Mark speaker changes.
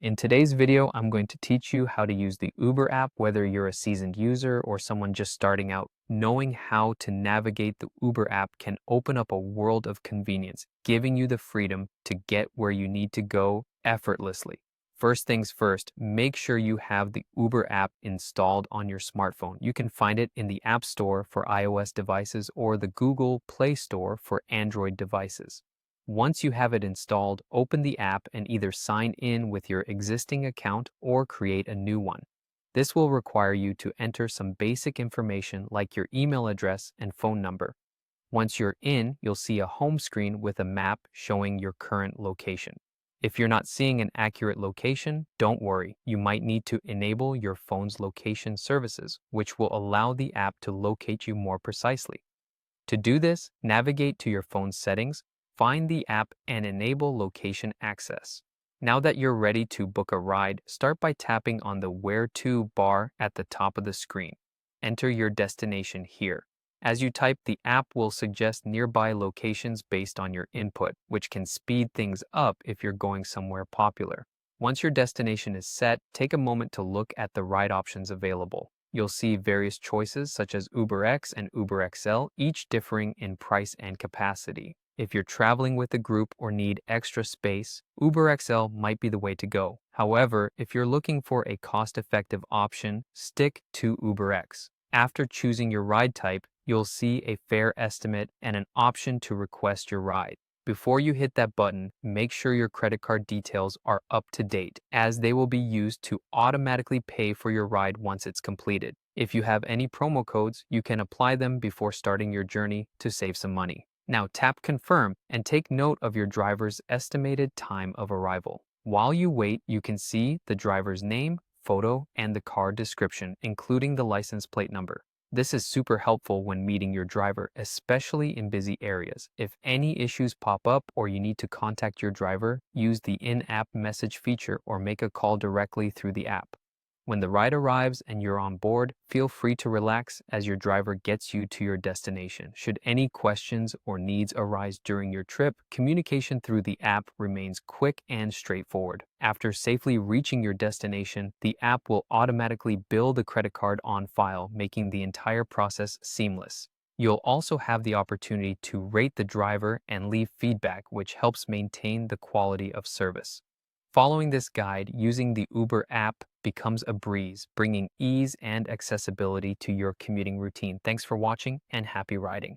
Speaker 1: In today's video, I'm going to teach you how to use the Uber app, whether you're a seasoned user or someone just starting out. Knowing how to navigate the Uber app can open up a world of convenience, giving you the freedom to get where you need to go effortlessly. First things first, make sure you have the Uber app installed on your smartphone. You can find it in the App Store for iOS devices or the Google Play Store for Android devices. Once you have it installed, open the app and either sign in with your existing account or create a new one. This will require you to enter some basic information like your email address and phone number. Once you're in, you'll see a home screen with a map showing your current location. If you're not seeing an accurate location, don't worry. You might need to enable your phone's location services, which will allow the app to locate you more precisely. To do this, navigate to your phone's settings, find the app, and enable location access. Now that you're ready to book a ride, start by tapping on the Where To bar at the top of the screen. Enter your destination here. As you type, the app will suggest nearby locations based on your input, which can speed things up if you're going somewhere popular. Once your destination is set, take a moment to look at the ride options available. You'll see various choices such as UberX and UberXL, each differing in price and capacity. If you're traveling with a group or need extra space, UberXL might be the way to go. However, if you're looking for a cost-effective option, stick to UberX. After choosing your ride type, you'll see a fare estimate and an option to request your ride. Before you hit that button, make sure your credit card details are up to date, as they will be used to automatically pay for your ride once it's completed. If you have any promo codes, you can apply them before starting your journey to save some money. Now tap Confirm and take note of your driver's estimated time of arrival. While you wait, you can see the driver's name, photo, and the car description, including the license plate number. This is super helpful when meeting your driver, especially in busy areas. If any issues pop up or you need to contact your driver, use the in-app message feature or make a call directly through the app. When the ride arrives and you're on board, feel free to relax as your driver gets you to your destination. Should any questions or needs arise during your trip, communication through the app remains quick and straightforward. After safely reaching your destination, the app will automatically bill the credit card on file, making the entire process seamless. You'll also have the opportunity to rate the driver and leave feedback, which helps maintain the quality of service. Following this guide using the Uber app becomes a breeze, bringing ease and accessibility to your commuting routine. Thanks for watching and happy riding.